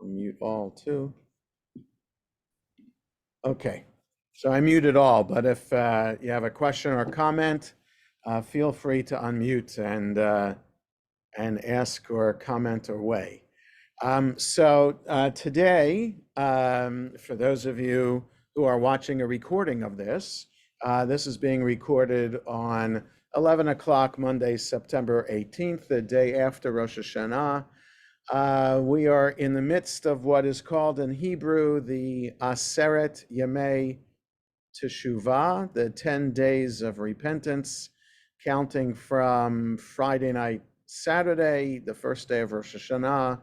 Mute all too. Okay, so I muted all, but if you have a question or comment, feel free to unmute and ask or comment away. So today, for those of you who are watching a recording of this, this is being recorded on 11 o'clock Monday, September 18th, the day after Rosh Hashanah. We are in the midst of what is called in Hebrew the Aseret Yemei Teshuvah, the 10 days of repentance, counting from Friday night, Saturday, the first day of Rosh Hashanah,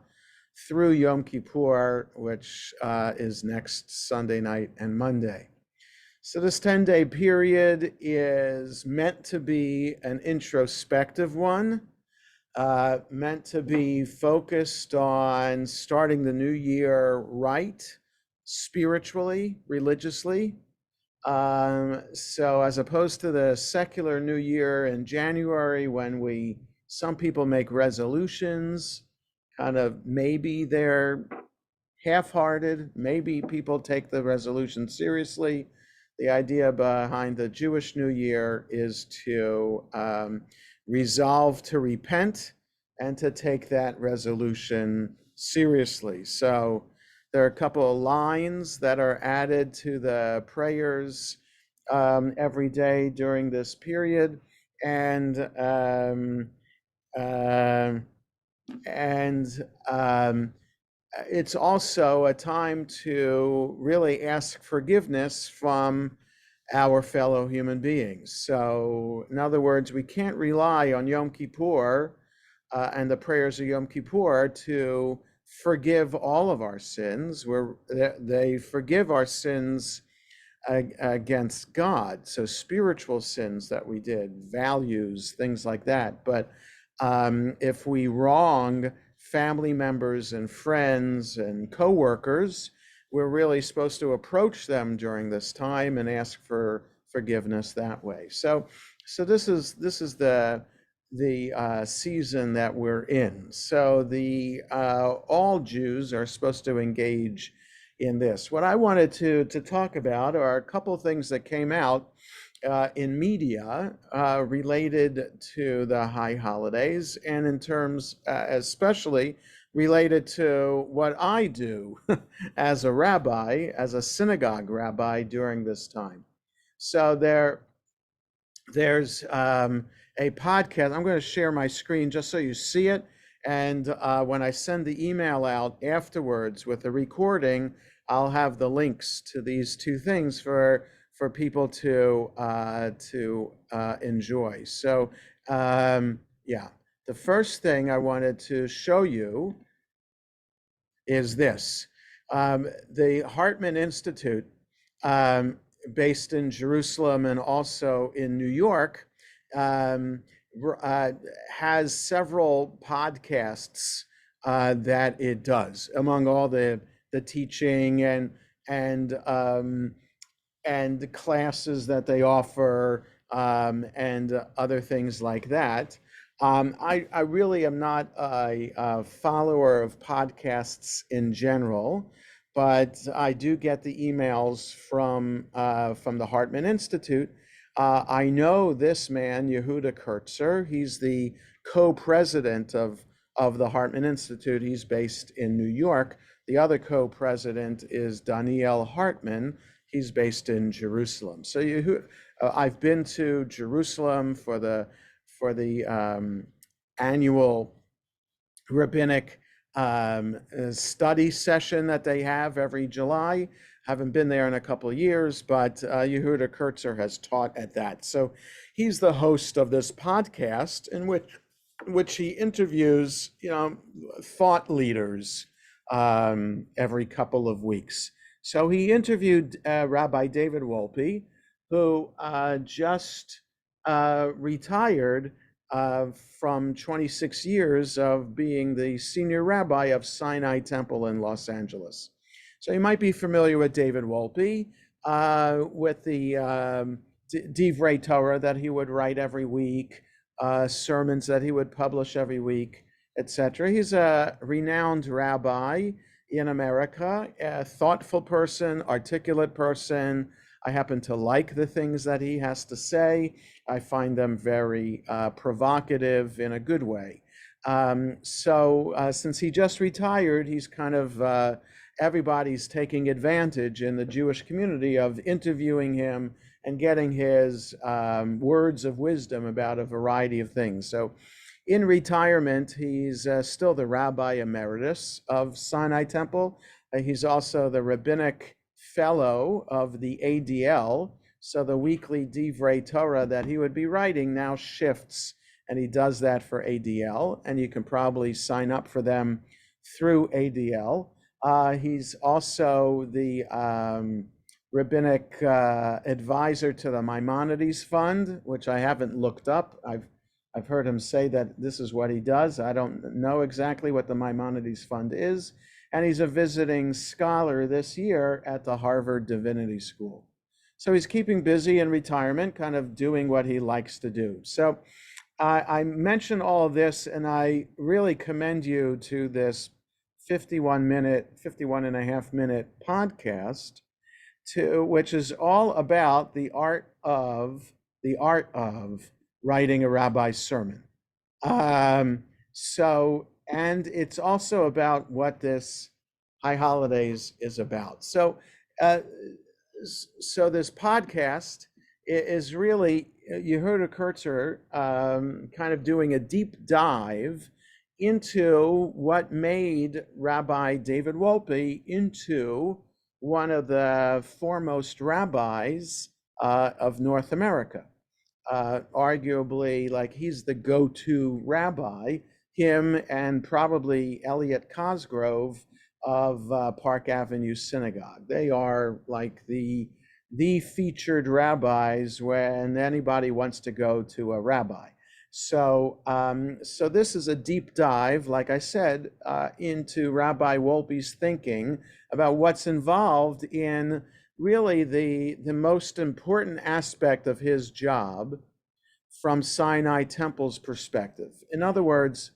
through Yom Kippur, which is next Sunday night and Monday. So this 10-day period is meant to be an introspective one, meant to be focused on starting the new year right, spiritually, religiously. So as opposed to the secular new year in January, when some people make resolutions, kind of maybe they're half-hearted, maybe people take the resolution seriously. The idea behind the Jewish New Year is to resolve to repent and to take that resolution seriously. So there are a couple of lines that are added to the prayers every day during this period, and it's also a time to really ask forgiveness from our fellow human beings. So in other words, we can't rely on Yom Kippur and the prayers of Yom Kippur to forgive all of our sins. They forgive our sins against God. So spiritual sins that we did, values, things like that. But if we wrong family members and friends and coworkers, we're really supposed to approach them during this time and ask for forgiveness that way. So this is the season that we're in. So all Jews are supposed to engage in this. What I wanted to talk about are a couple of things that came out in media related to the high holidays, and in terms especially related to what I do as a rabbi, as a synagogue rabbi during this time. So there's a podcast. I'm going to share my screen just so you see it. And when I send the email out afterwards with the recording, I'll have the links to these two things for people to enjoy. So yeah, the first thing I wanted to show you is this. The Hartman Institute, based in Jerusalem and also in New York, has several podcasts that it does, among all the teaching and the classes that they offer, and other things like that. I really am not a follower of podcasts in general, but I do get the emails from the Hartman Institute. I know this man, Yehuda Kurtzer. He's the co-president of the Hartman Institute. He's based in New York. The other co-president is Daniel Hartman. He's based in Jerusalem. So I've been to Jerusalem for the annual Rabbinic study session that they have every July. Haven't been there in a couple of years, but Yehuda Kurtzer has taught at that. So he's the host of this podcast in which he interviews, thought leaders every couple of weeks. So he interviewed Rabbi David Wolpe, who just retired from 26 years of being the senior rabbi of Sinai Temple in Los Angeles. So you might be familiar with David Wolpe, with the Divrei Torah that he would write every week, sermons that he would publish every week, etc. He's a renowned rabbi in America, a thoughtful person, articulate person. I happen to like the things that he has to say. I find them very provocative in a good way. Since he just retired, he's kind of everybody's taking advantage in the Jewish community of interviewing him and getting his words of wisdom about a variety of things. So in retirement, he's still the Rabbi Emeritus of Sinai Temple. He's also the Rabbinic Fellow of the ADL. So the weekly Divrei Torah that he would be writing now shifts, and he does that for ADL, and you can probably sign up for them through ADL. He's also the rabbinic advisor to the Maimonides Fund, which I haven't looked up. I've heard him say that this is what he does. I don't know exactly what the Maimonides Fund is. And he's a visiting scholar this year at the Harvard Divinity School. So he's keeping busy in retirement, kind of doing what he likes to do. So I mention all of this, and I really commend you to this 51 and a half minute podcast, which is all about the art of writing a rabbi's sermon. And it's also about what this High Holidays is about. So this podcast is really, you heard a Kurtzer kind of doing a deep dive into what made Rabbi David Wolpe into one of the foremost rabbis of North America. Arguably, like, he's the go-to rabbi, him and probably Elliot Cosgrove of Park Avenue Synagogue. They are like the featured rabbis when anybody wants to go to a rabbi. So this is a deep dive, like I said, into Rabbi Wolpe's thinking about what's involved in really the most important aspect of his job from Sinai Temple's perspective. In other words,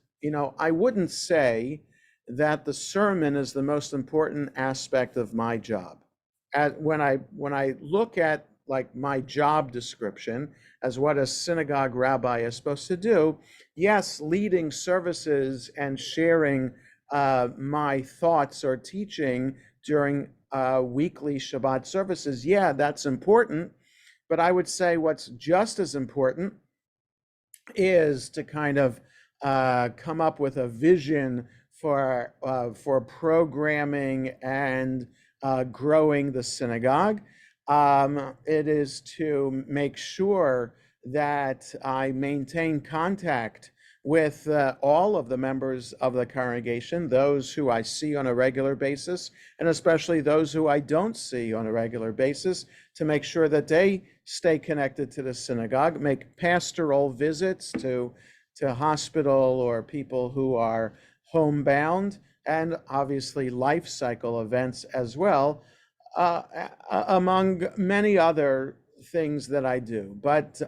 I wouldn't say that the sermon is the most important aspect of my job. When I look at like my job description as what a synagogue rabbi is supposed to do, yes, leading services and sharing my thoughts or teaching during weekly Shabbat services, yeah, that's important. But I would say what's just as important is to kind of come up with a vision for programming and growing the synagogue. It is to make sure that I maintain contact with all of the members of the congregation, those who I see on a regular basis, and especially those who I don't see on a regular basis, to make sure that they stay connected to the synagogue, make pastoral visits to hospital or people who are homebound, and obviously life cycle events as well, among many other things that I do. But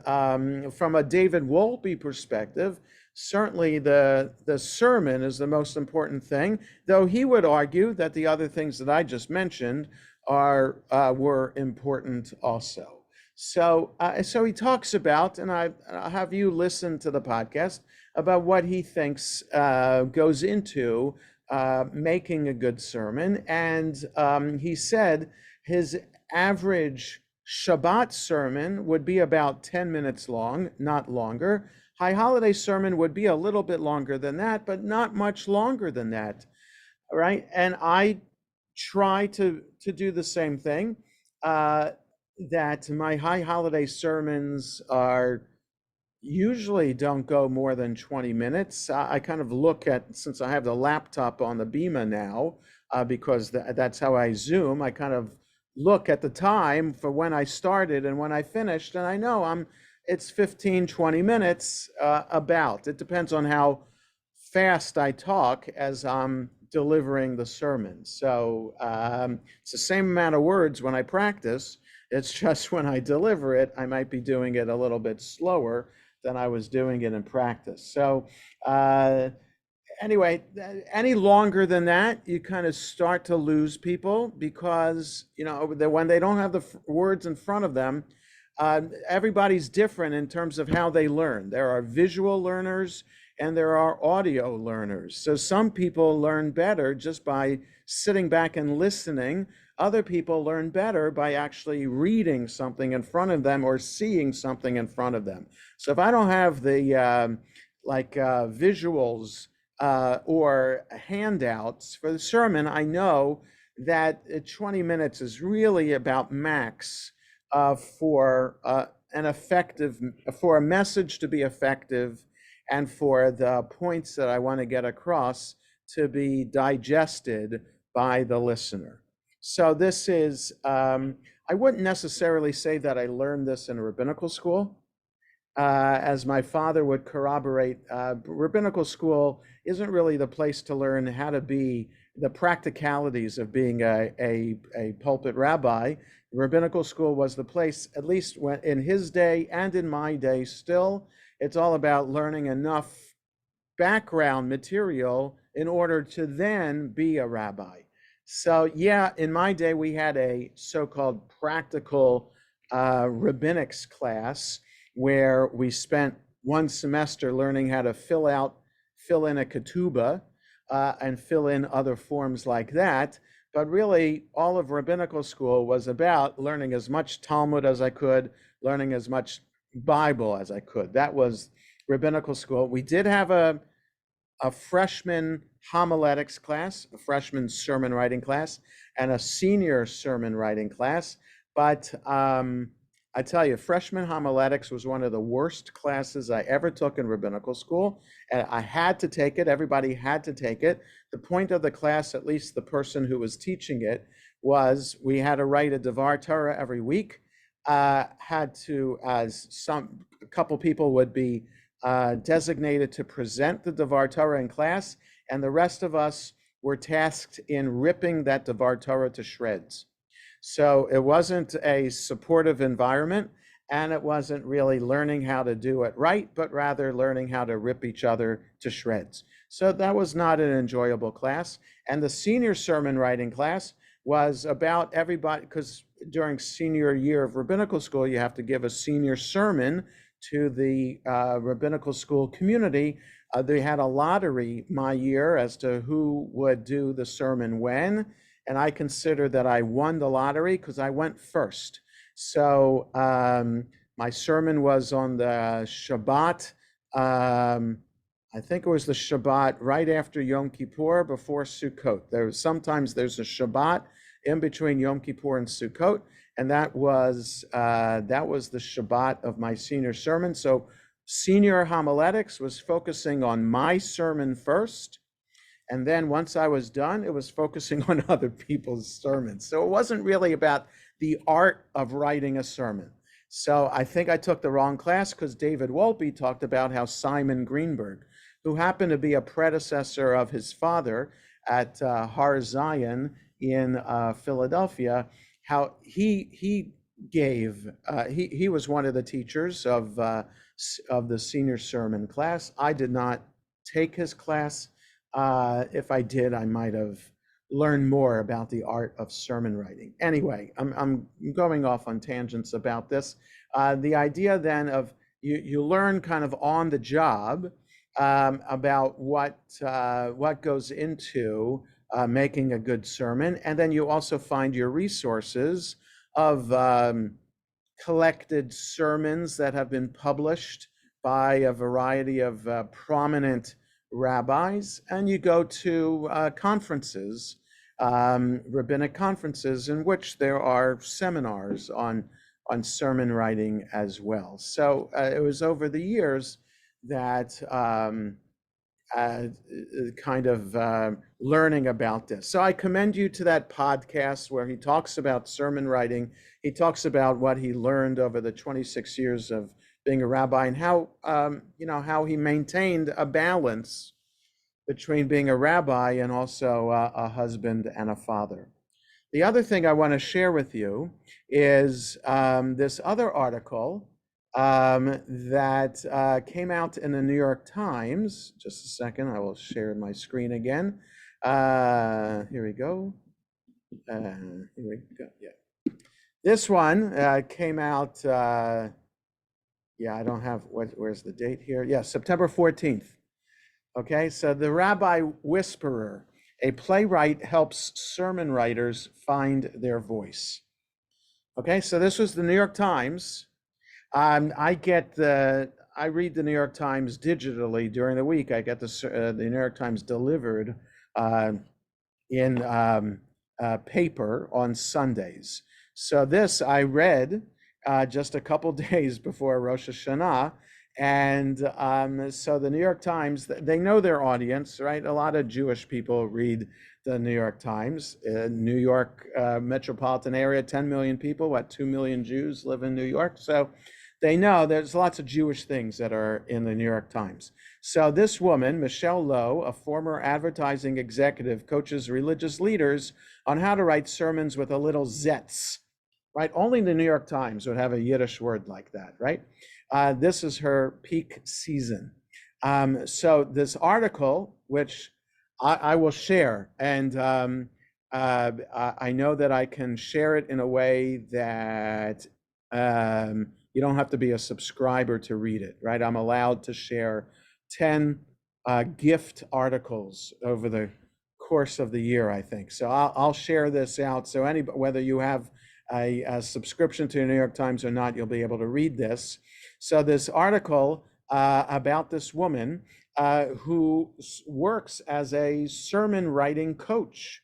from a David Wolpe perspective, certainly the sermon is the most important thing, though he would argue that the other things that I just mentioned were important also. So he talks about, and I'll have you listen to the podcast, about what he thinks goes into making a good sermon. And he said his average Shabbat sermon would be about 10 minutes long, not longer. High Holiday sermon would be a little bit longer than that, but not much longer than that, right? And I try to do the same thing, that my High Holiday sermons usually don't go more than 20 minutes. I kind of look at, since I have the laptop on the Bima now, because that's how I Zoom, I kind of look at the time for when I started and when I finished, and I know it's 15, 20 minutes about. It depends on how fast I talk as I'm delivering the sermon. So it's the same amount of words when I practice. It's just when I deliver it, I might be doing it a little bit slower than I was doing it in practice. So Anyway, any longer than that, you kind of start to lose people because, when they don't have the words in front of them, everybody's different in terms of how they learn. There are visual learners and there are audio learners. So some people learn better just by sitting back and listening. Other people learn better by actually reading something in front of them or seeing something in front of them. So if I don't have the visuals or handouts for the sermon, I know that 20 minutes is really about max for for a message to be effective and for the points that I want to get across to be digested by the listener. So this is, I wouldn't necessarily say that I learned this in a rabbinical school. As my father would corroborate, rabbinical school isn't really the place to learn how to be the practicalities of being a pulpit rabbi. Rabbinical school was the place, at least when, in his day and in my day still, it's all about learning enough background material in order to then be a rabbi. So yeah, in my day, we had a so-called practical rabbinics class where we spent one semester learning how to fill in a ketubah and fill in other forms like that. But really, all of rabbinical school was about learning as much Talmud as I could, learning as much Bible as I could. That was rabbinical school. We did have a freshman homiletics class, a freshman sermon writing class, and a senior sermon writing class. But I tell you, freshman homiletics was one of the worst classes I ever took in rabbinical school. And I had to take it. Everybody had to take it. The point of the class, at least the person who was teaching it, was we had to write a Devar Torah every week. Had to, a couple people would be designated to present the Devar Torah in class, and the rest of us were tasked in ripping that Devar Torah to shreds. So it wasn't a supportive environment, and it wasn't really learning how to do it right, but rather learning how to rip each other to shreds. So that was not an enjoyable class. And the senior sermon writing class was about everybody, because during senior year of rabbinical school, you have to give a senior sermon to the rabbinical school community. They had a lottery my year as to who would do the sermon when, and I consider that I won the lottery because I went first. So my sermon was on the Shabbat. I think it was the Shabbat right after Yom Kippur, before Sukkot. Sometimes there's a Shabbat in between Yom Kippur and Sukkot, and that was the Shabbat of my senior sermon. So senior homiletics was focusing on my sermon first, and then once I was done, it was focusing on other people's sermons. So it wasn't really about the art of writing a sermon. So I think I took the wrong class, because David Wolpe talked about how Simon Greenberg, who happened to be a predecessor of his father at Har Zion in Philadelphia, how he was one of the teachers of the senior sermon class. I did not take his class. If I did, I might have learned more about the art of sermon writing. Anyway, I'm going off on tangents about this. The idea then of you learn kind of on the job about what goes into making a good sermon, and then you also find your resources of collected sermons that have been published by a variety of prominent rabbis, and you go to conferences, rabbinic conferences, in which there are seminars on sermon writing as well. So it was over the years that kind of learning about this. So I commend you to that podcast where he talks about sermon writing. He talks about what he learned over the 26 years of being a rabbi, and how how he maintained a balance between being a rabbi and also a husband and a father. The other thing I want to share with you is this other article that came out in the New York Times. Just a second, I will share my screen again. Here we go. Here we go. Yeah. This one came out, yeah, I don't have, where's the date here? Yeah, September 14th. Okay, so The Rabbi Whisperer, a playwright helps sermon writers find their voice. Okay, so this was the New York Times. I read the New York Times digitally during the week. I get the New York Times delivered in paper on Sundays. So this I read just a couple days before Rosh Hashanah. And so the New York Times, they know their audience, right? A lot of Jewish people read the New York Times. New York metropolitan area, 10 million people, 2 million Jews live in New York. So they know there's lots of Jewish things that are in the New York Times. So this woman, Michelle Lowe, a former advertising executive, coaches religious leaders on how to write sermons with a little zetz, right? Only the New York Times would have a Yiddish word like that, right? This is her peak season. So this article, which I will share, and I know that I can share it in a way that you don't have to be a subscriber to read it, right? I'm allowed to share 10 gift articles over the course of the year, I think. So I'll share this out. So whether you have a subscription to the New York Times or not, you'll be able to read this. So this article about this woman who works as a sermon writing coach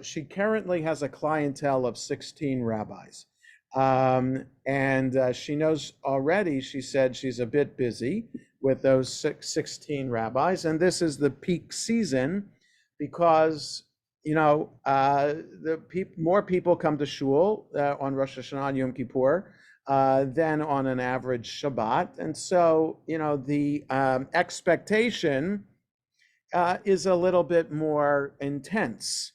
she currently has a clientele of 16 rabbis. And she knows already, she said she's a bit busy with those 16 rabbis. And this is the peak season because, you know, more people come to shul on Rosh Hashanah and Yom Kippur than on an average Shabbat. And so, you know, the expectation is a little bit more intense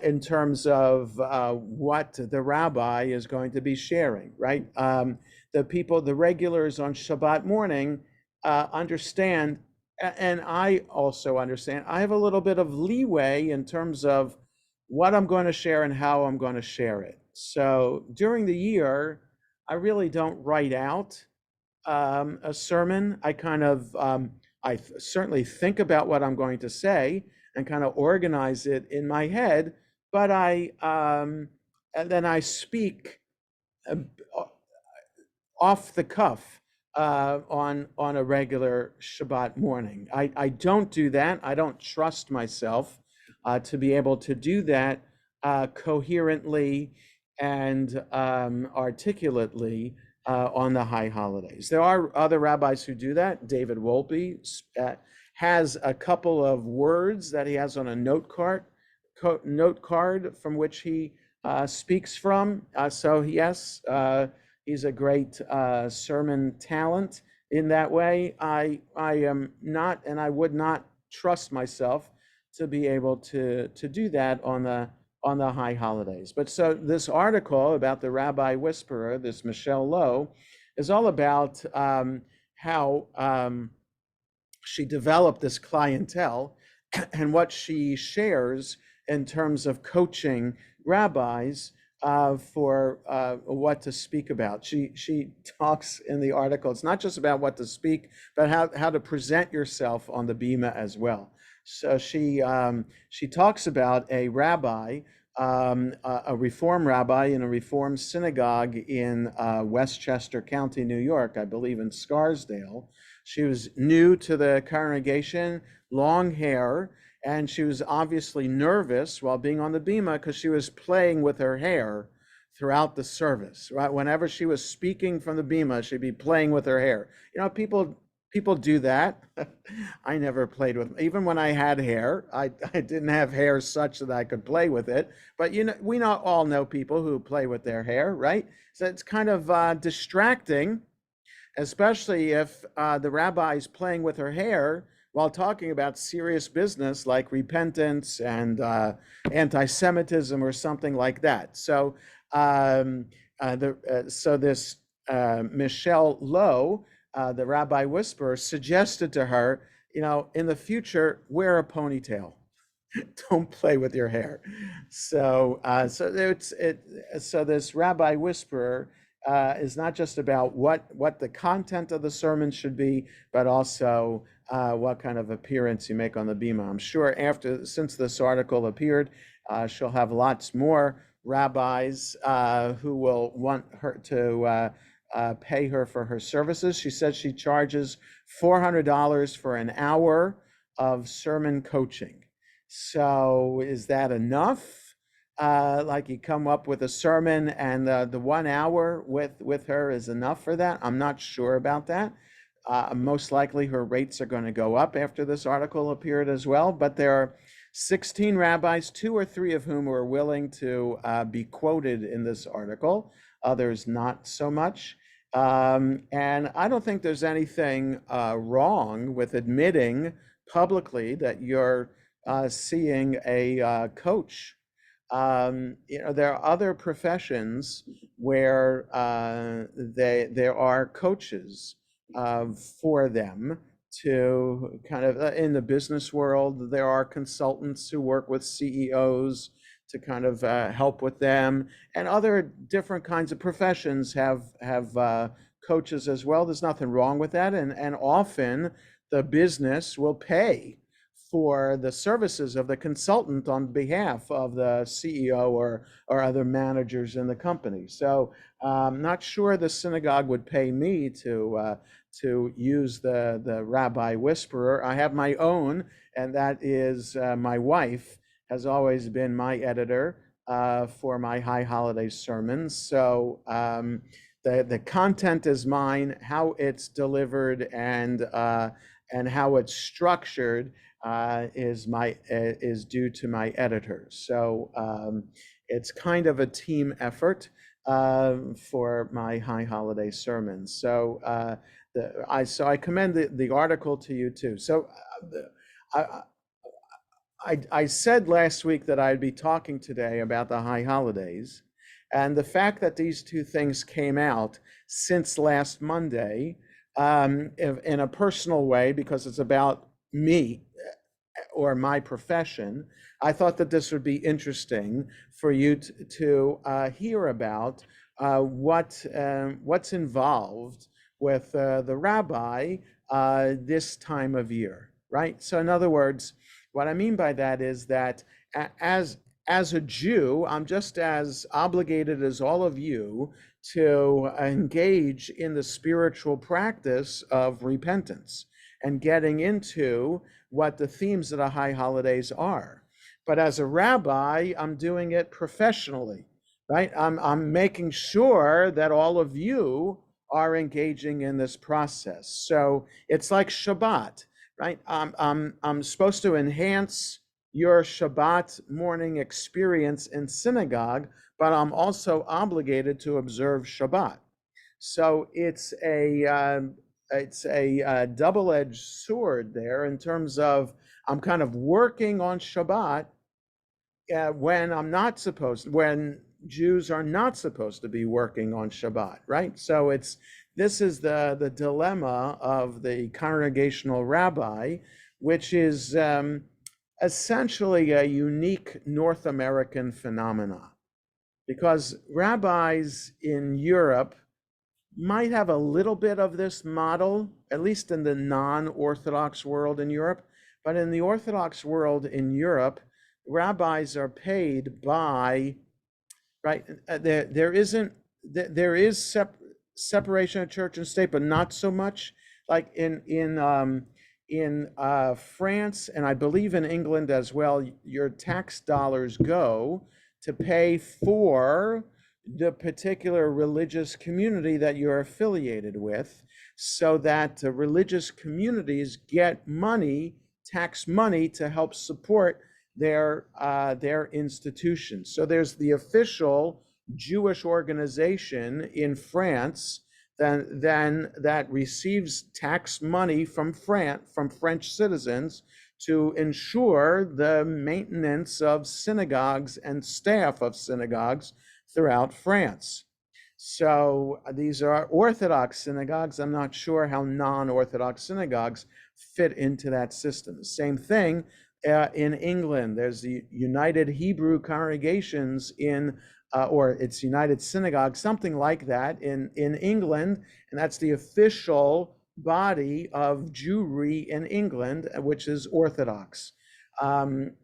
in terms of what the rabbi is going to be sharing, right? The regulars on Shabbat morning understand, and I also understand, I have a little bit of leeway in terms of what I'm going to share and how I'm going to share it. So during the year, I really don't write out a sermon. I kind of, I certainly think about what I'm going to say and kind of organize it in my head, but and then I speak off the cuff on a regular Shabbat morning. I don't do that. I don't trust myself to be able to do that coherently and articulately on the high holidays. There are other rabbis who do that. David Wolpe has a couple of words that he has on a note card from which he speaks from. So yes, he's a great sermon talent in that way. I am not, and I would not trust myself to be able to do that on the high holidays. But so this article about the Rabbi Whisperer, this Michelle Lowe, is all about how she developed this clientele and what she shares in terms of coaching rabbis for what to speak about. She talks in the article, it's not just about what to speak, but how to present yourself on the bima as well. So she talks about a rabbi, a Reform rabbi in a Reform synagogue in Westchester County, New York, I believe in Scarsdale. She was new to the congregation, long hair, and she was obviously nervous while being on the bima because she was playing with her hair throughout the service, right? Whenever she was speaking from the bima, she'd be playing with her hair. You know, people do that. I never played with, even when I had hair, I didn't have hair such that I could play with it. But you know, we not all know people who play with their hair, right? So it's kind of distracting, especially if the rabbi's playing with her hair while talking about serious business like repentance and anti-Semitism or something like that. So, so this Michelle Lowe, the rabbi whisperer, suggested to her, in the future, wear a ponytail. Don't play with your hair. So this rabbi whisperer is not just about what the content of the sermon should be, but also what kind of appearance you make on the bima. I'm sure since this article appeared, she'll have lots more rabbis who will want her to pay her for her services. She says she charges $400 for an hour of sermon coaching. So is that enough? Like you come up with a sermon and the 1 hour with her is enough for that? I'm not sure about that. Most likely her rates are going to go up after this article appeared as well. But there are 16 rabbis, 2 or 3 of whom are willing to be quoted in this article. Others not so much. And I don't think there's anything wrong with admitting publicly that you're seeing a coach. There are other professions where there are coaches for them to kind of, in the business world, there are consultants who work with CEOs to kind of help with them, and other different kinds of professions have coaches as well. There's nothing wrong with that, and often the business will pay for the services of the consultant on behalf of the CEO or other managers in the company. So I'm not sure the synagogue would pay me to use the rabbi whisperer. I have my own, and that is my wife has always been my editor for my high holiday sermons. So the content is mine, how it's delivered and how it's structured is due to my editor. So it's kind of a team effort for my high holiday sermons. So I commend the article to you too. So I said last week that I'd be talking today about the high holidays, and the fact that these two things came out since last Monday in a personal way, because it's about me or my profession, I thought that this would be interesting for you to hear about what's involved with the rabbi this time of year, right? So in other words, what I mean by that is that as a Jew, I'm just as obligated as all of you to engage in the spiritual practice of repentance and getting into what the themes of the high holidays are. But as a rabbi, I'm doing it professionally, right? I'm making sure that all of you are engaging in this process. So it's like Shabbat, right? I'm supposed to enhance your Shabbat morning experience in synagogue, but I'm also obligated to observe Shabbat. So it's a double-edged sword there in terms of I'm kind of working on Shabbat when Jews are not supposed to be working on Shabbat, right? So this is the dilemma of the congregational rabbi, which is essentially a unique North American phenomenon, because rabbis in Europe might have a little bit of this model, at least in the non-Orthodox world in Europe. But in the Orthodox world in Europe, rabbis are paid by, right? There is separation of church and state, but not so much. Like in France, and I believe in England as well, your tax dollars go to pay for the particular religious community that you're affiliated with, so that the religious communities get money, tax money, to help support their institutions. So there's the official Jewish organization in France then that receives tax money from French citizens to ensure the maintenance of synagogues and staff of synagogues throughout France. So these are Orthodox synagogues. I'm not sure how non-Orthodox synagogues fit into that system. Same thing in England. There's the United Hebrew Congregations or it's United Synagogue, something like that in England, and that's the official body of Jewry in England, which is Orthodox. And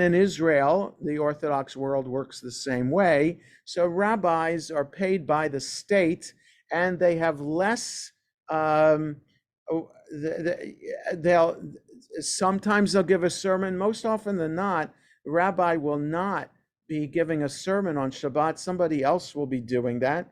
in Israel, the Orthodox world works the same way. So rabbis are paid by the state, and they have less. They'll sometimes they'll give a sermon. Most often than not, the rabbi will not be giving a sermon on Shabbat. Somebody else will be doing that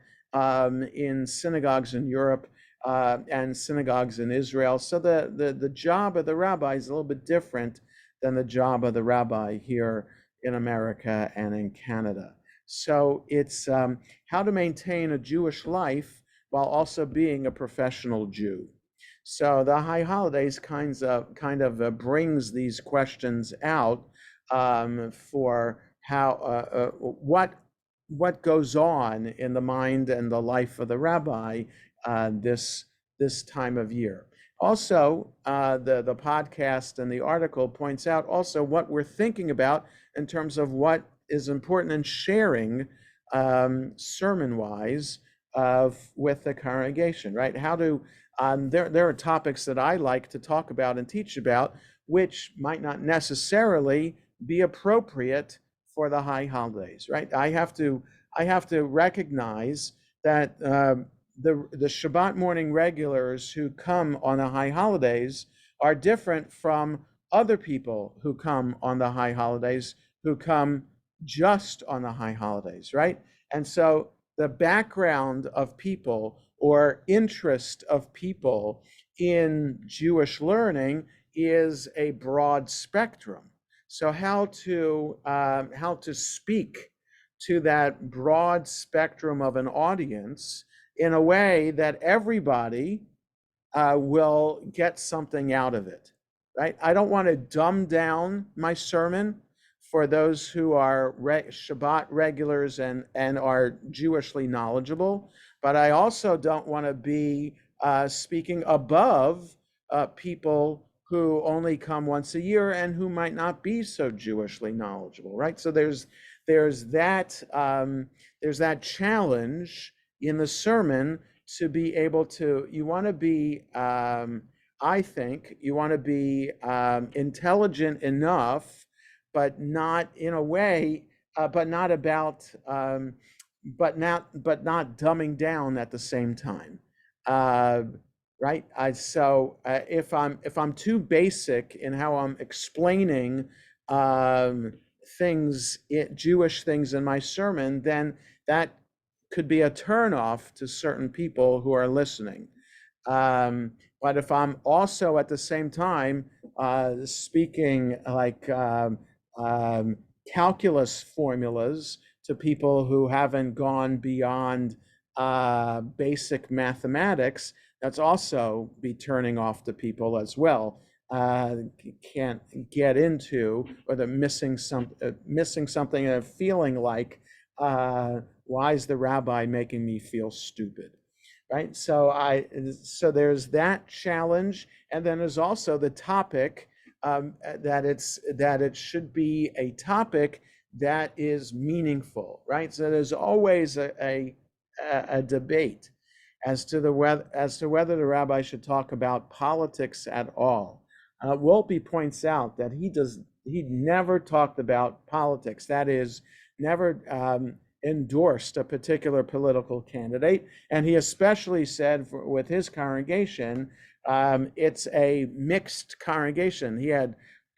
in synagogues in Europe and synagogues in Israel. So the job of the rabbi is a little bit different than the job of the rabbi here in America and in Canada. So it's how to maintain a Jewish life while also being a professional Jew. So the high holidays kind of brings these questions out for how what goes on in the mind and the life of the rabbi this time of year. Also, the podcast and the article points out also what we're thinking about in terms of what is important in sharing sermon-wise with the congregation, right? How to there are topics that I like to talk about and teach about, which might not necessarily be appropriate for the high holidays, right? I have to recognize that the Shabbat morning regulars who come on the high holidays are different from other people who come on the high holidays, who come just on the high holidays, right? And so the background of people or interest of people in Jewish learning is a broad spectrum. So how to speak to that broad spectrum of an audience in a way that everybody will get something out of it, right? I don't want to dumb down my sermon for those who are Shabbat regulars and are Jewishly knowledgeable, but I also don't want to be speaking above people who only come once a year and who might not be so Jewishly knowledgeable, right? So there's that challenge in the sermon to be able to. You want to be, I think, you want to be intelligent enough, but not in a way, but not dumbing down at the same time, right? If I'm too basic in how I'm explaining Jewish things in my sermon, then that could be a turnoff to certain people who are listening. But if I'm also at the same time speaking like calculus formulas to people who haven't gone beyond basic mathematics, that's also be turning off to people as well. Can't get into, or they're missing something and feeling like, why is the rabbi making me feel stupid? Right? So there's that challenge, and then there's also the topic that it should be a topic that is meaningful, right? So there's always a debate as to whether the rabbi should talk about politics at all. Wolpe points out that he never talked about politics. That is, never endorsed a particular political candidate, and he especially said with his congregation, it's a mixed congregation. He had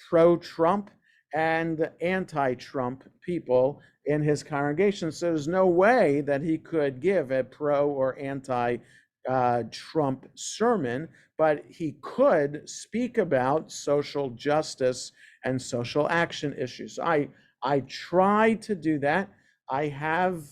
pro-Trump and anti-Trump people in his congregation, so there's no way that he could give a pro or anti-Trump sermon, but he could speak about social justice and social action issues. I tried to do that. I have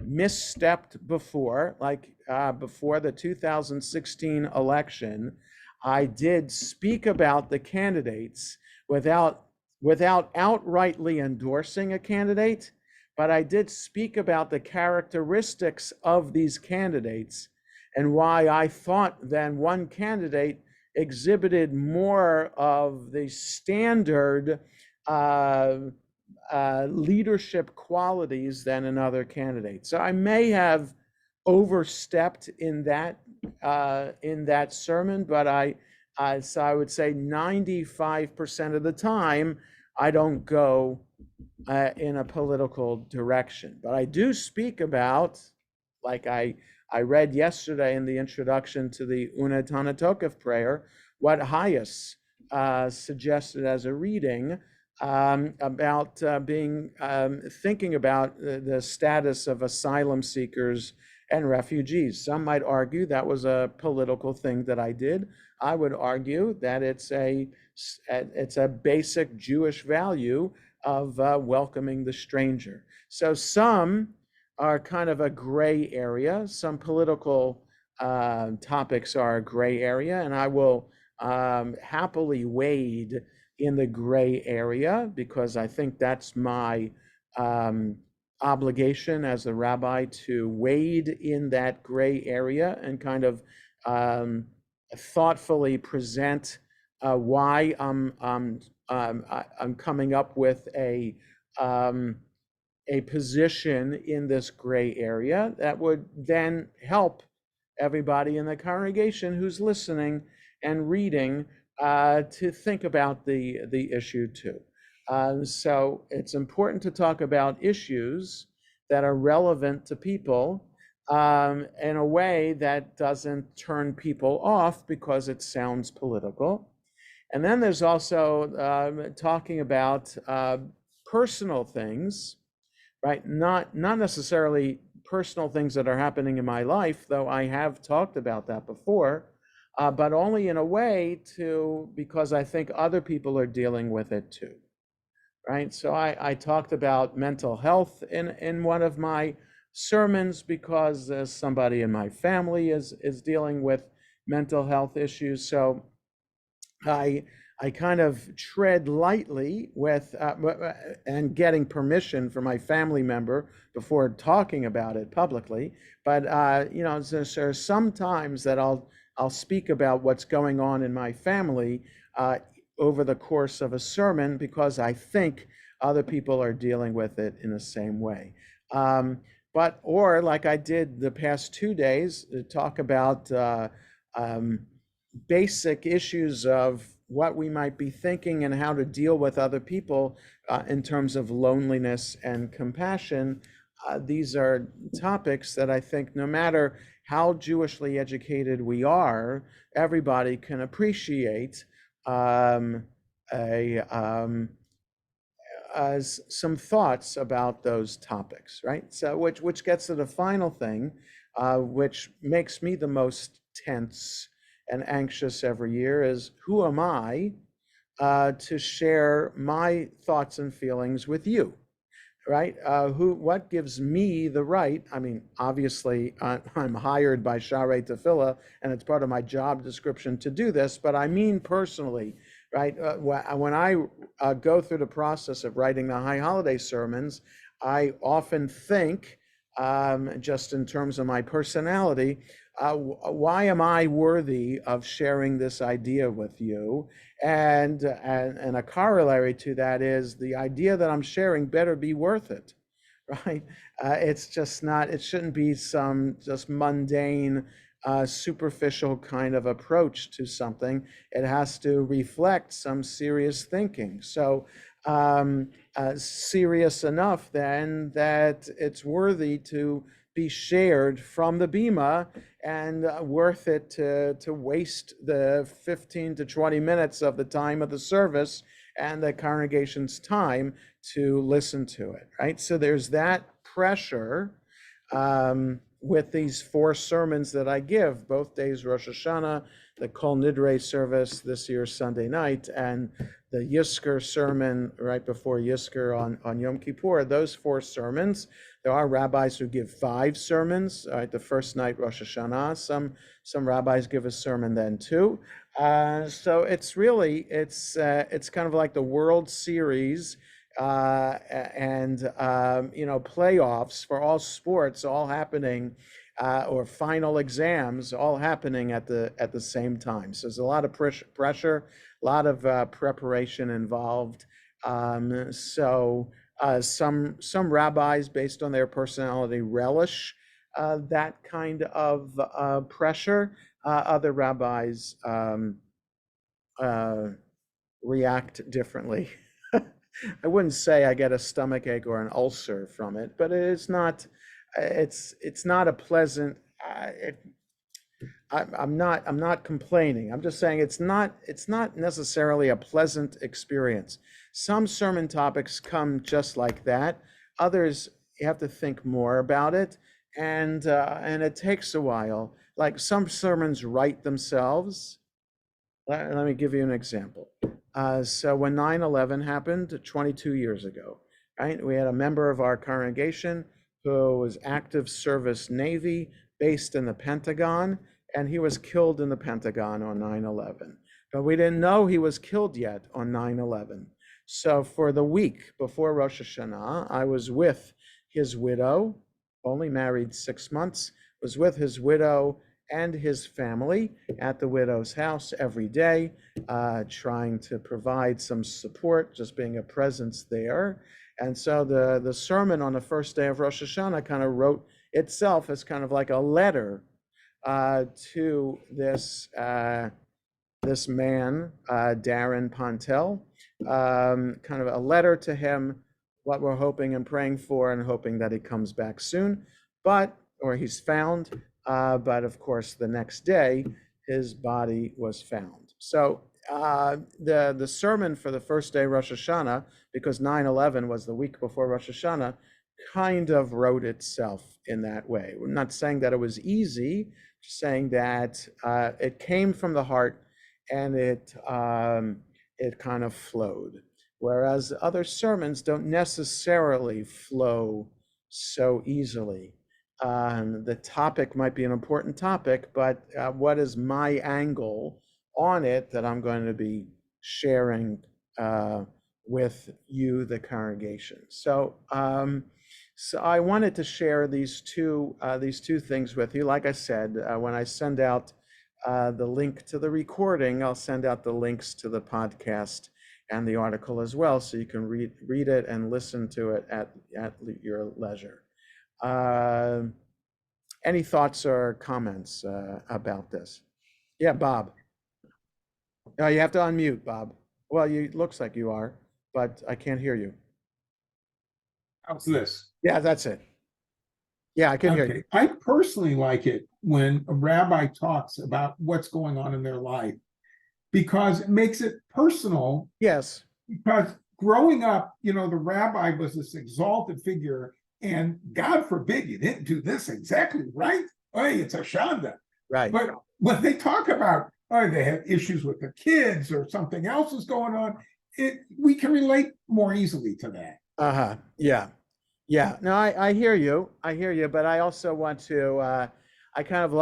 misstepped before, like before the 2016 election. I did speak about the candidates without outrightly endorsing a candidate, but I did speak about the characteristics of these candidates and why I thought then one candidate exhibited more of the standard uh, leadership qualities than another candidate. So I may have overstepped in that sermon, but so I would say 95% of the time I don't go in a political direction. But I do speak about, like I read yesterday in the introduction to the Una Tanatokov prayer, what Hayas suggested as a reading about thinking about the status of asylum seekers and refugees. Some might argue that was a political thing that I did. I would argue that it's a basic Jewish value of welcoming the stranger. So some are kind of a gray area. Some political topics are a gray area, and I will happily wade in the gray area because I think that's my obligation as a rabbi to wade in that gray area and kind of thoughtfully present why I'm coming up with a position in this gray area that would then help everybody in the congregation who's listening and reading to think about the issue too. So it's important to talk about issues that are relevant to people in a way that doesn't turn people off because it sounds political. And then there's also talking about personal things, right? Not necessarily personal things that are happening in my life, though I have talked about that before, but only in a way because I think other people are dealing with it too, right? So I talked about mental health in one of my sermons because somebody in my family is dealing with mental health issues. So I kind of tread lightly with and getting permission from my family member before talking about it publicly. But there are some times that I'll speak about what's going on in my family over the course of a sermon because I think other people are dealing with it in the same way. Or like I did the past 2 days, talk about basic issues of what we might be thinking and how to deal with other people in terms of loneliness and compassion. These are topics that I think no matter how Jewishly educated we are, everybody can appreciate some thoughts about those topics, right? So which gets to the final thing, which makes me the most tense and anxious every year is who am I to share my thoughts and feelings with you, right? What gives me the right? I mean, obviously, I'm hired by Sharei Tefillah, and it's part of my job description to do this. But I mean personally, right? When I go through the process of writing the High Holiday sermons, I often think, just in terms of my personality, why am I worthy of sharing this idea with you? And a corollary to that is the idea that I'm sharing better be worth it, right? It's just not, it shouldn't be some just mundane, superficial kind of approach to something. It has to reflect some serious thinking. So serious enough then that it's worthy to be shared from the bima and worth it to waste the 15 to 20 minutes of the time of the service and the congregation's time to listen to it, right? So there's that pressure with these 4 sermons that I give, both days Rosh Hashanah, the Kol Nidre service this year Sunday night, and the Yizkor sermon right before Yizkor on Yom Kippur. Those 4 sermons. There are rabbis who give 5 sermons. Right, the first night Rosh Hashanah. Some rabbis give a sermon then too. So it's really it's kind of like the World Series and playoffs for all sports all happening, or final exams all happening at the same time. So there's a lot of pressure, a lot of preparation involved. Some rabbis, based on their personality, relish that kind of pressure. Other rabbis react differently. I wouldn't say I get a stomach ache or an ulcer from it, but it's not. It's not a pleasant. I'm not complaining. I'm just saying it's not necessarily a pleasant experience. Some sermon topics come just like that. Others, you have to think more about it, and it takes a while. Like some sermons write themselves. Let me give you an example. So when 9/11 happened 22 years ago, right, we had a member of our congregation who was active service Navy based in the Pentagon, and he was killed in the Pentagon on 9/11. But we didn't know he was killed yet on 9/11. So for the week before Rosh Hashanah, I was with his widow, only married 6 months, was with his widow and his family at the widow's house every day, trying to provide some support, just being a presence there. And so the sermon on the first day of Rosh Hashanah kind of wrote itself as kind of like a letter to this man, Darren Pontel, kind of a letter to him, what we're hoping and praying for, and hoping that he comes back soon, or he's found. But of course, the next day, his body was found. So the sermon for the first day Rosh Hashanah, because 9/11 was the week before Rosh Hashanah, kind of wrote itself in that way. We're not saying that it was easy, just saying that it came from the heart, and it kind of flowed. Whereas other sermons don't necessarily flow so easily. The topic might be an important topic, but what is my angle on it that I'm going to be sharing with you, the congregation? So I wanted to share these two things with you. Like I said, when I send out the link to the recording, I'll send out the links to the podcast and the article as well, so you can read it and listen to it at your leisure. Any thoughts or comments about this? Yeah, Bob. You have to unmute, Bob. Well, looks like you are, but I can't hear you. How's this? Yeah, that's it. Yeah, I can hear you. I personally like it when a rabbi talks about what's going on in their life, because it makes it personal. Yes. Because growing up, the rabbi was this exalted figure, and God forbid you didn't do this exactly right. Hey, it's a shanda. Right. But when they talk about, they have issues with the kids or something else is going on, we can relate more easily to that. Yeah. Yeah. No, I hear you. But I also want to, I kind of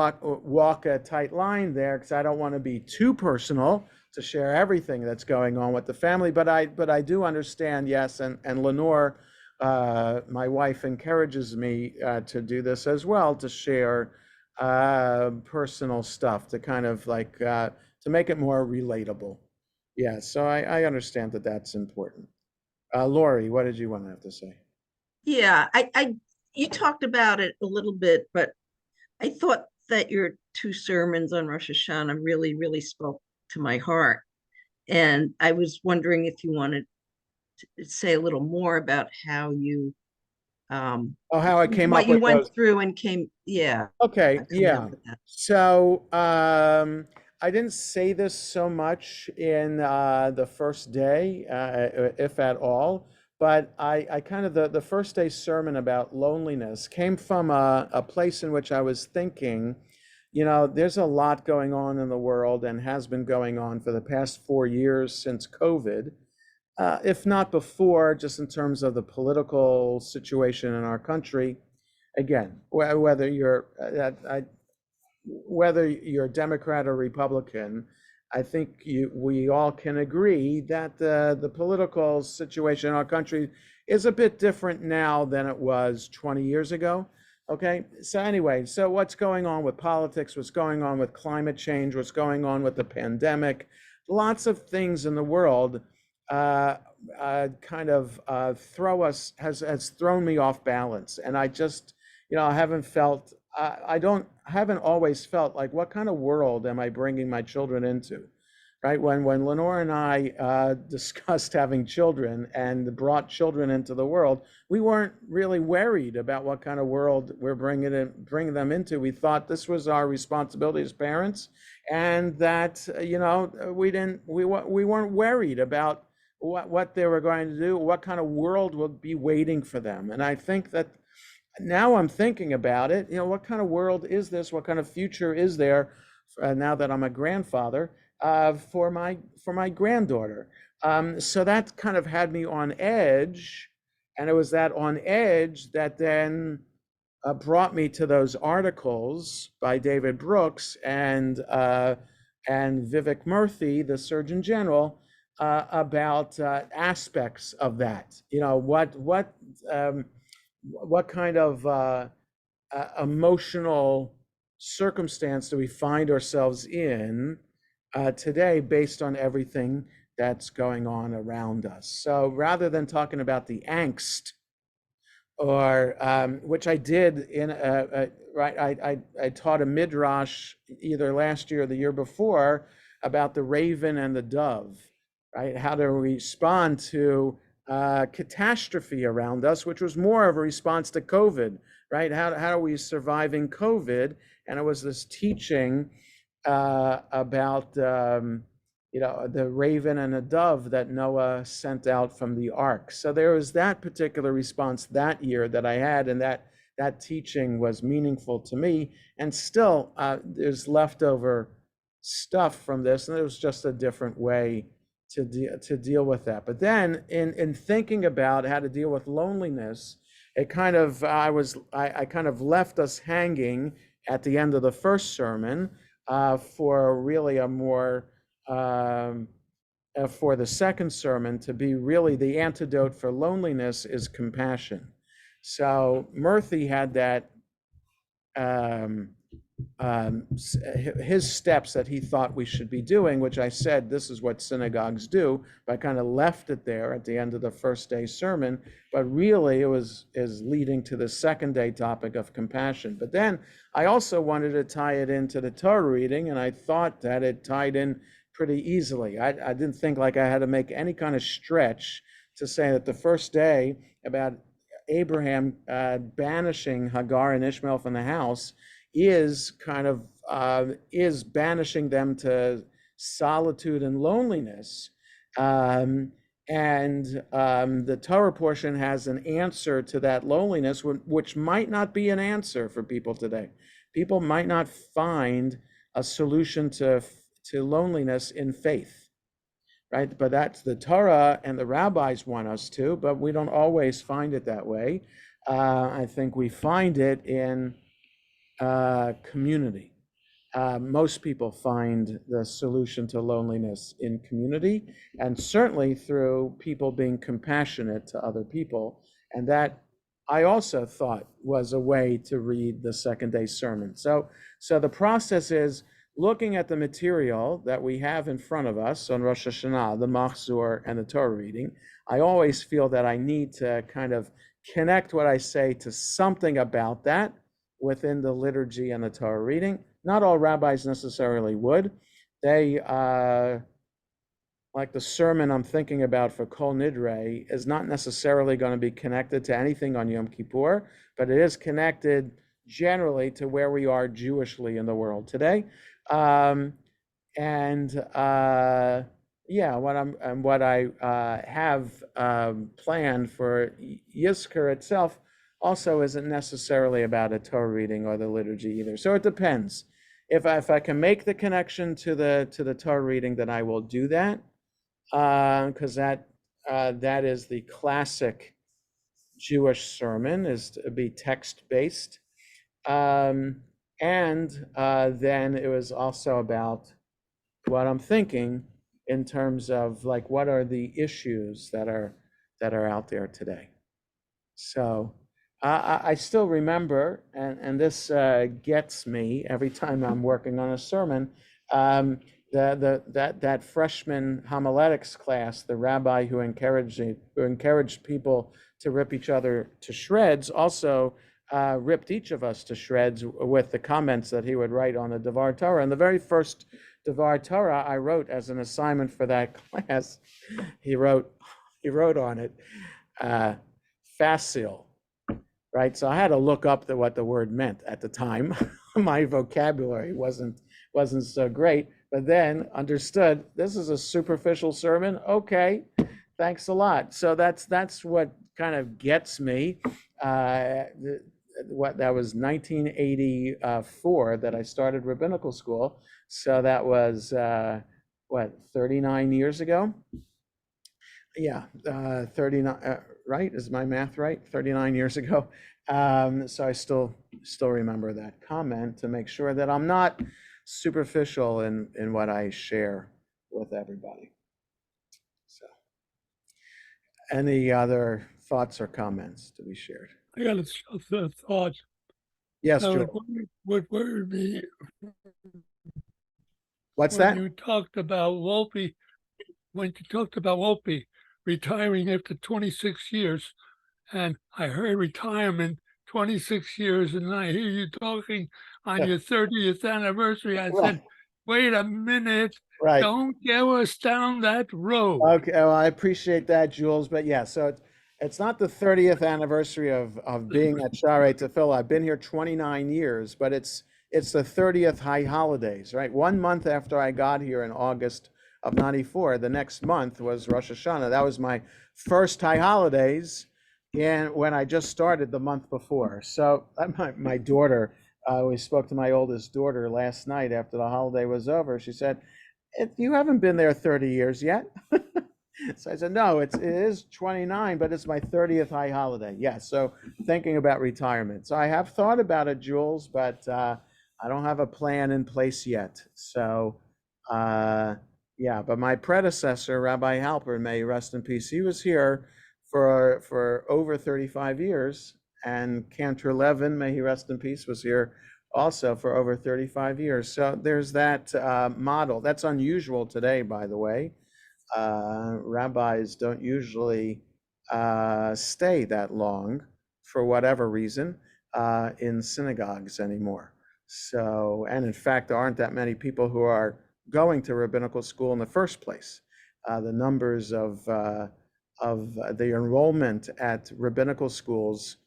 walk a tight line there, because I don't want to be too personal to share everything that's going on with the family. But I do understand, yes, and Lenore, my wife, encourages me to do this as well, to share personal stuff, to kind of like to make it more relatable. Yeah, so I understand that that's important. Lori, what did you want to have to say? Yeah, you talked about it a little bit, but I thought that your two sermons on Rosh Hashanah really, really spoke to my heart. And I was wondering if you wanted to say a little more about how you how I came what up you with went those. through and came, yeah. Okay, coming yeah. up with that. So I didn't say this so much in the first day, if at all, but I kind of, the first day sermon about loneliness came from a place in which I was thinking, there's a lot going on in the world, and has been going on for the past 4 years since COVID. If not before, just in terms of the political situation in our country. Again, whether you're Democrat or Republican, I think we all can agree that the political situation in our country is a bit different now than it was 20 years ago. Okay, so anyway, so what's going on with politics? What's going on with climate change? What's going on with the pandemic? Lots of things in the world uh, kind of has thrown me off balance, and I just, I haven't felt, haven't always felt like, what kind of world am I bringing my children into? Right, when Lenore and I discussed having children and brought children into the world, we weren't really worried about what kind of world we're bringing them into. We thought this was our responsibility as parents, and that we weren't worried about what they were going to do, what kind of world would be waiting for them. And I think that now I'm thinking about it, what kind of world is this? What kind of future is there now that I'm a grandfather for my granddaughter? So that kind of had me on edge, and it was that on edge that then brought me to those articles by David Brooks and Vivek Murthy, the Surgeon General, about aspects of that. What kind of emotional circumstance do we find ourselves in today based on everything that's going on around us? So rather than talking about the angst, or which I did right, I taught a midrash either last year or the year before about the raven and the dove, right? How to respond to catastrophe around us, which was more of a response to COVID, right? How are we surviving COVID? And it was this teaching about the raven and the dove that Noah sent out from the ark. So there was that particular response that year that I had, and that teaching was meaningful to me. And still, there's leftover stuff from this, and it was just a different way to deal with that. But then, in thinking about how to deal with loneliness, it kind of I kind of left us hanging at the end of the first sermon for really a more for the second sermon to be really the antidote for loneliness is compassion. So Murthy had that his steps that he thought we should be doing, which I said this is what synagogues do, but I kind of left it there at the end of the first day sermon. But really, is leading to the second day topic of compassion. But then I also wanted to tie it into the Torah reading, and I thought that it tied in pretty easily. I didn't think like I had to make any kind of stretch to say that the first day about Abraham banishing Hagar and Ishmael from the house is kind of is banishing them to solitude and loneliness. And the Torah portion has an answer to that loneliness, which might not be an answer for people today. People might not find a solution to loneliness in faith, right? But that's the Torah and the rabbis want us to, but we don't always find it that way. I think we find it in community. Most people find the solution to loneliness in community, and certainly through people being compassionate to other people. And that I also thought was a way to read the second day sermon. So the process is looking at the material that we have in front of us on Rosh Hashanah, the Machzor and the Torah reading. I always feel that I need to kind of connect what I say to something about that within the liturgy and the Torah reading. Not all rabbis necessarily would. They, like the sermon I'm thinking about for Kol Nidre, is not necessarily going to be connected to anything on Yom Kippur, but it is connected generally to where we are Jewishly in the world today. What I have planned for Yizkor itself also isn't necessarily about a Torah reading or the liturgy either. So it depends. If I can make the connection to the Torah reading, then I will do that, because that is the classic Jewish sermon, is to be text-based. And then it was also about what I'm thinking in terms of like what are the issues that are out there today. So I still remember, and this gets me every time I'm working on a sermon. That freshman homiletics class, the rabbi who encouraged people to rip each other to shreds, also ripped each of us to shreds with the comments that he would write on the Devar Torah. And the very first Devar Torah I wrote as an assignment for that class, he wrote on it, facile, right? So I had to look up what the word meant at the time. My vocabulary wasn't so great, but then understood this is a superficial sermon. Okay, thanks a lot. So that's what kind of gets me. What that was 1984 that I started rabbinical school. So that was 39 years ago. Yeah, 39, right? Is my math right? 39 years ago. So I still remember that comment to make sure that I'm not superficial in what I share with everybody. So, any other thoughts or comments to be shared? I got a thought. Yes, So Joel. what worried me What's when that? you talked about Wolpe, retiring after 26 years, and I heard retirement 26 years, and I hear you talking on your 30th anniversary. I said, wait a minute, Right. don't get us down that road. Okay, well, I appreciate that, Jules. But yeah, so it's not the 30th anniversary of being at Sha'arei Tefillah. I've been here 29 years, but it's the 30th high holidays, right? 1 month after I got here in August of 94, the next month was Rosh Hashanah. That was my first high holidays, and when I just started the month before. So my daughter, we spoke to my oldest daughter last night after the holiday was over. She said, you haven't been there 30 years yet. So I said, no, it is 29, but it's my 30th high holiday. Yeah, so thinking about retirement. So I have thought about it, Jules, but I don't have a plan in place yet. So yeah, but my predecessor, Rabbi Halper, may he rest in peace, he was here for over 35 years. And Cantor Levin, may he rest in peace, was here also for over 35 years. So there's that model. That's unusual today, by the way. Rabbis don't usually stay that long for whatever reason in synagogues anymore. So, and in fact, there aren't that many people who are going to rabbinical school in the first place. The numbers of the enrollment at rabbinical schools,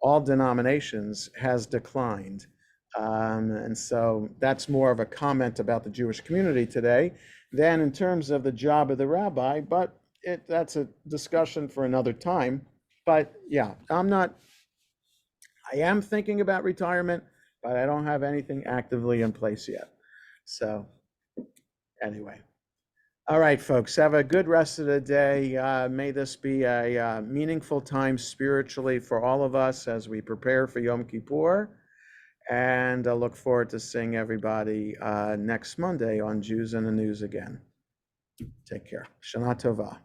all denominations, has declined. And so that's more of a comment about the Jewish community today than in terms of the job of the rabbi, but that's a discussion for another time. But yeah, I am thinking about retirement, but I don't have anything actively in place yet. So anyway. All right, folks, have a good rest of the day. May this be a meaningful time spiritually for all of us as we prepare for Yom Kippur. And I look forward to seeing everybody next Monday on Jews in the News again. Take care. Shana Tova.